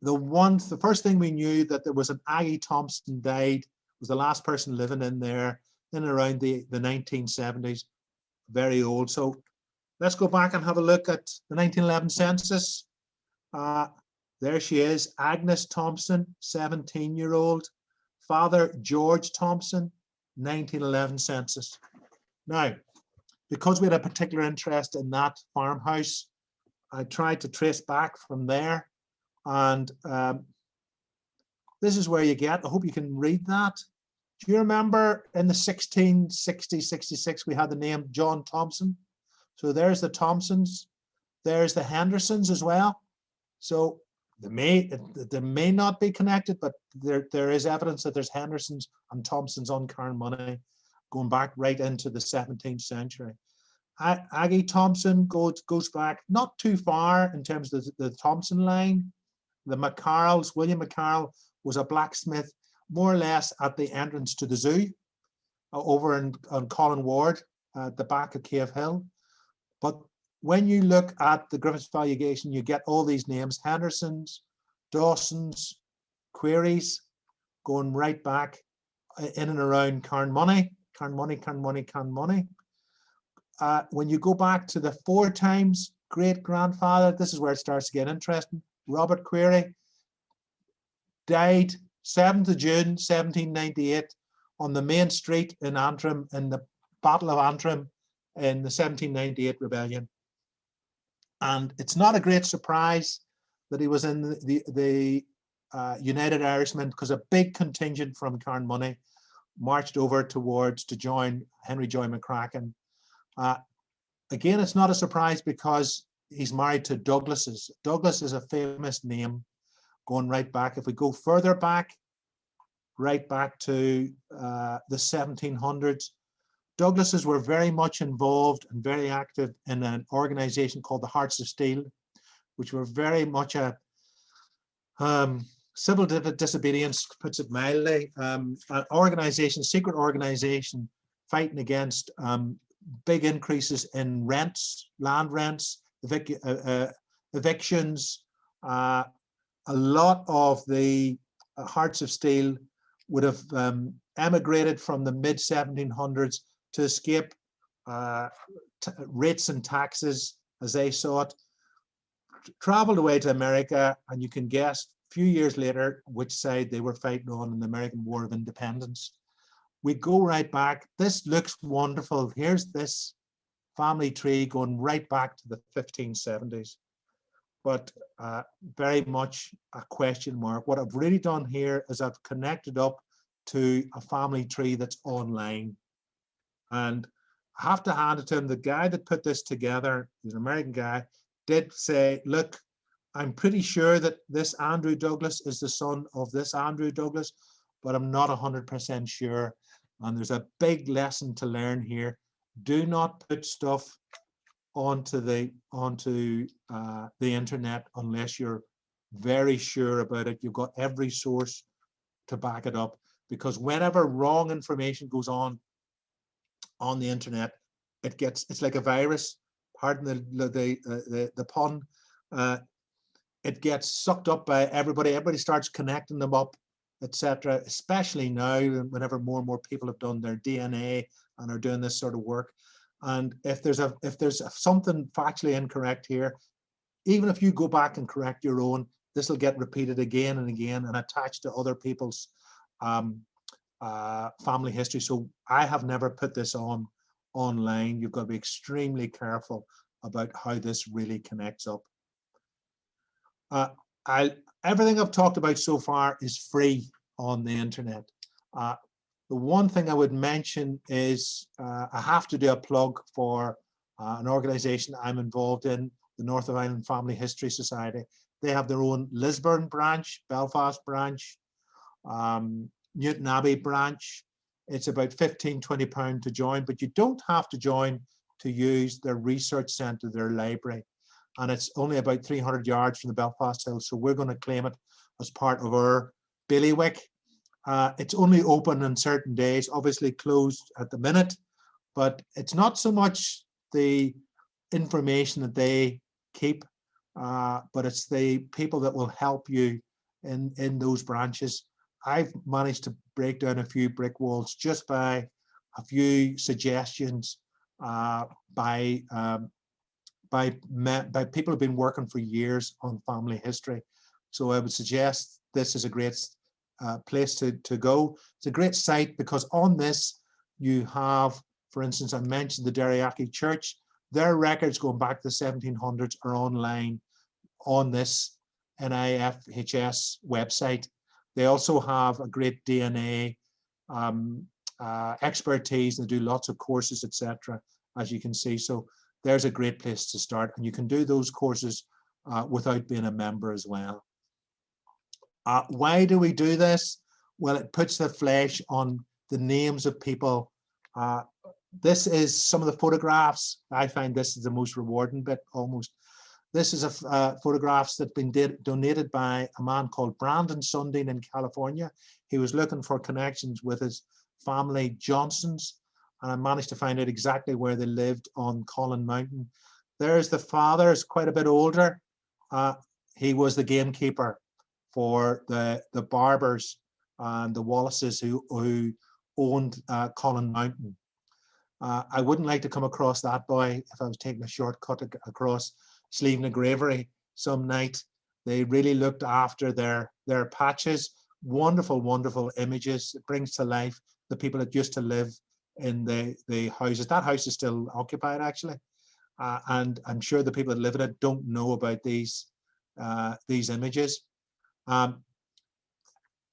the first thing we knew that there was an Aggie Thompson died, was the last person living in there in around the 1970s, very old. So let's go back and have a look at the 1911 census. There she is, Agnes Thompson, 17-year-old. Father George Thompson, 1911 census. Now, because we had a particular interest in that farmhouse, I tried to trace back from there. And this is where you get, I hope you can read that. Do you remember in the 1660-66, we had the name John Thompson? So there's the Thompsons, there's the Hendersons as well. So they may not be connected, but there is evidence that there's Hendersons and Thompsons on Carn Money going back right into the 17th century. Aggie Thompson goes back not too far in terms of the Thompson line. The McCarrolls, William McCarroll was a blacksmith more or less at the entrance to the zoo over on Colin Ward at the back of Cave Hill. But when you look at the Griffiths valuation, you get all these names, Hendersons, Dawsons, Queries, going right back in and around Carn Money. When you go back to the 4 times great-grandfather, this is where it starts to get interesting. Robert Query died 7th of June, 1798 on the main street in Antrim, in the Battle of Antrim in the 1798 rebellion. And it's not a great surprise that he was in the United Irishmen, because a big contingent from Carn Money marched over to join Henry Joy McCracken. Again, it's not a surprise because he's married to Douglases. Douglas is a famous name going right back. If we go further back, right back to the 1700s, Douglases were very much involved and very active in an organization called the Hearts of Steel, which were very much a civil disobedience, puts it mildly, an organization, secret organization, fighting against big increases in rents, land rents, evictions. A lot of the Hearts of Steel would have emigrated from the mid-1700s to escape rates and taxes as they saw it, traveled away to America, and you can guess a few years later which side they were fighting on in the American War of Independence. We go right back. This looks wonderful. Here's this family tree going right back to the 1570s, but very much a question mark. What I've really done here is I've connected up to a family tree that's online. And I have to hand it to him. The guy that put this together, he's an American guy, did say, look, I'm pretty sure that this Andrew Douglas is the son of this Andrew Douglas, but I'm not 100% sure. And there's a big lesson to learn here. Do not put stuff onto the internet unless you're very sure about it. You've got every source to back it up, because whenever wrong information goes on the internet, it's like a virus. Pardon the pun. It gets sucked up by everybody. Everybody starts connecting them up, etc. Especially now, whenever more and more people have done their DNA and are doing this sort of work. And if there's something factually incorrect here, even if you go back and correct your own, this will get repeated again and again and attached to other people's family history. So I have never put this online. You've got to be extremely careful about how this really connects up. Everything I've talked about so far is free on the internet. The one thing I would mention is I have to do a plug for an organization I'm involved in, the North of Ireland Family History Society. They have their own Lisburn branch, Belfast branch, Newton Abbey branch. It's about £15–20 to join, but you don't have to join to use their research centre, their library. And it's only about 300 yards from the Belfast Hills, so we're going to claim it as part of our bailiwick. It's only open on certain days, obviously closed at the minute, but it's not so much the information that they keep, but it's the people that will help you in those branches. I've managed to break down a few brick walls just by a few suggestions by people who've been working for years on family history. So I would suggest this is a great place to go. It's a great site because on this you have, for instance, I mentioned the Derryaki Church. Their records going back to the 1700s are online on this NIFHS website. They also have a great DNA expertise. They do lots of courses, etc., as you can see. So there's a great place to start, and you can do those courses without being a member as well. Why do we do this? Well, it puts the flesh on the names of people. This is some of the photographs. I find this is the most rewarding bit almost. This is photographs that have been donated by a man called Brandon Sundin in California. He was looking for connections with his family Johnsons, and I managed to find out exactly where they lived on Collin Mountain. There's the father, is quite a bit older. He was the gamekeeper for the Barbers and the Wallaces who owned Collin Mountain. I wouldn't like to come across that boy if I was taking a shortcut across Sleeve na Gravery some night. They really looked after their patches. Wonderful, wonderful images. It brings to life the people that used to live in the houses. That house is still occupied, actually. And I'm sure the people that live in it don't know about these images.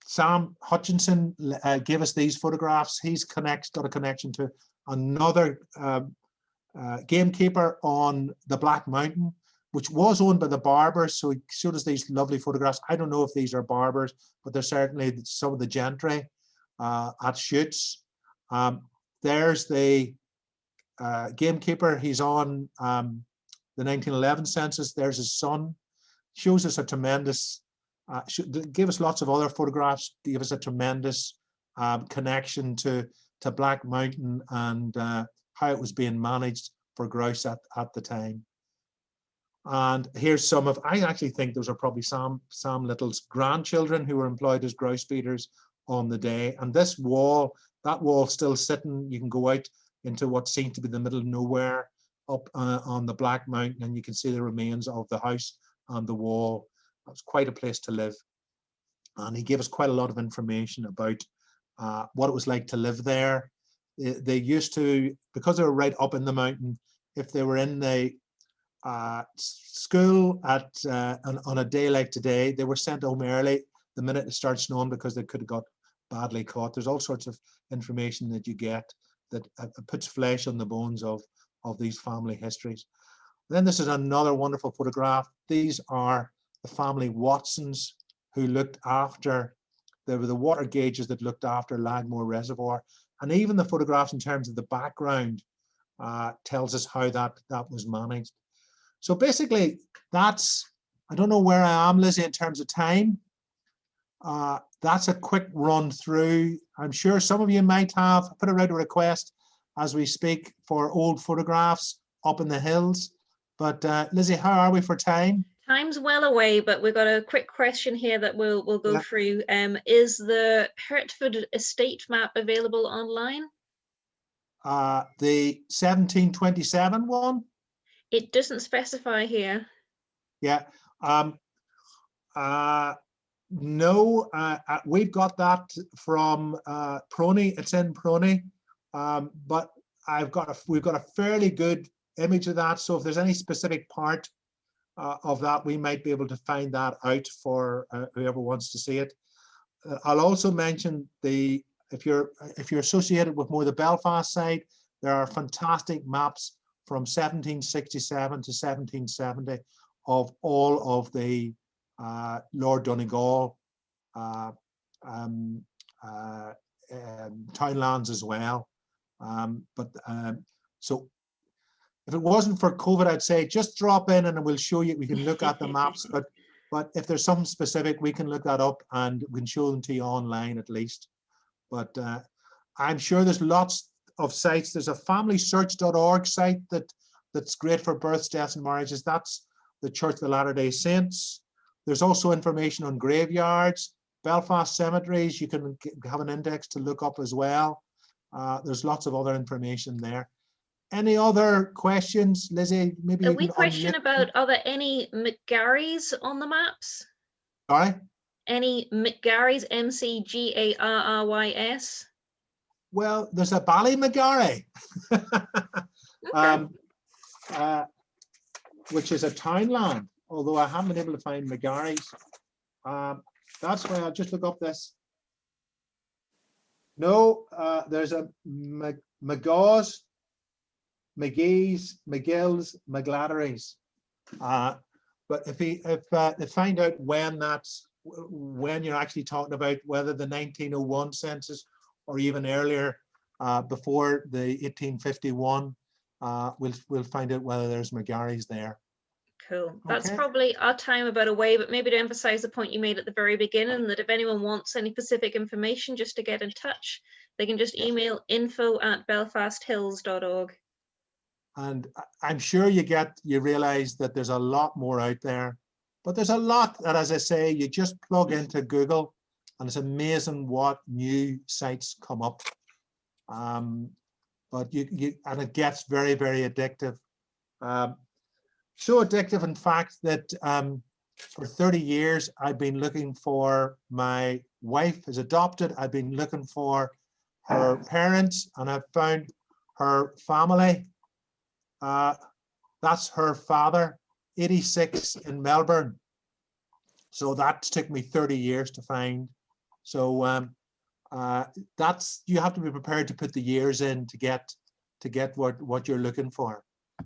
Sam Hutchinson gave us these photographs. He's got a connection to another gamekeeper on the Black Mountain, which was owned by the Barbers. So he showed us these lovely photographs. I don't know if these are Barbers, but they're certainly some of the gentry at shoots. There's the gamekeeper. He's on the 1911 census. There's his son. Shows us a tremendous, gave us lots of other photographs, gave us a tremendous connection to Black Mountain and how it was being managed for grouse at the time. And here's some of, I actually think those are probably Sam Little's grandchildren who were employed as grouse beaters on the day. And this wall, that wall still sitting, you can go out into what seems to be the middle of nowhere up on the Black Mountain, and you can see the remains of the house and the wall. It was quite a place to live. And he gave us quite a lot of information about what it was like to live there. They used to, because they were right up in the mountain, if they were in the school on a day like today, they were sent home early the minute it started snowing because they could have got badly caught. There's all sorts of information that you get that puts flesh on the bones of these family histories. Then this is another wonderful photograph. These are the family Watsons who looked after, there were the water gauges that looked after Lagmore Reservoir. And even the photographs in terms of the background tells us how that was managed. So basically that's, I don't know where I am, Lizzie, in terms of time. That's a quick run through. I'm sure some of you might have put out a request as we speak for old photographs up in the hills. But Lizzie, how are we for time? Time's well away, but we've got a quick question here that we'll go Yeah. through. Is the Hertford estate map available online? The 1727 one? It doesn't specify here. Yeah. No, we've got that from Prony. It's in Prony, but we've got a fairly good image of that. So if there's any specific part of that, we might be able to find that out for whoever wants to see it. I'll also mention if you're associated with more the Belfast side, there are fantastic maps from 1767 to 1770 of all of the Lord Donegal townlands as well. So if it wasn't for COVID, I'd say just drop in and we'll show you. We can look at the maps, but if there's something specific, we can look that up and we can show them to you online at least. But I'm sure there's lots of sites. There's a familysearch.org site that's great for births, deaths, and marriages. That's the Church of the Latter-day Saints. There's also information on graveyards, Belfast cemeteries. You can have an index to look up as well. There's lots of other information there. Any other questions, Lizzie? Maybe A you wee can question about, are there any McGarrys on the maps? Sorry? Any McGarrys, McGarrys? Well, there's a Ballymagary, Okay. which is a townland, although I haven't been able to find McGarry's. That's why I'll just look up this. No, there's a McGaws, McGee's, McGill's, McGlattery's. But if they find out when you're actually talking about whether the 1901 census or even earlier, before the 1851, we'll find out whether there's McGarry's there. Cool. That's Okay. probably our time about away, but maybe to emphasize the point you made at the very beginning, that if anyone wants any specific information just to get in touch, they can just email info@belfasthills.org. And I'm sure you realize that there's a lot more out there, but there's a lot that, as I say, you just plug into Google and it's amazing what new sites come up. But and it gets very, very addictive. So addictive, in fact, that for 30 years, I've been looking for, my wife is adopted. I've been looking for her parents and I've found her family. That's her father, 86 in Melbourne. So that took me 30 years to find. So you have to be prepared to put the years in to get what you're looking for.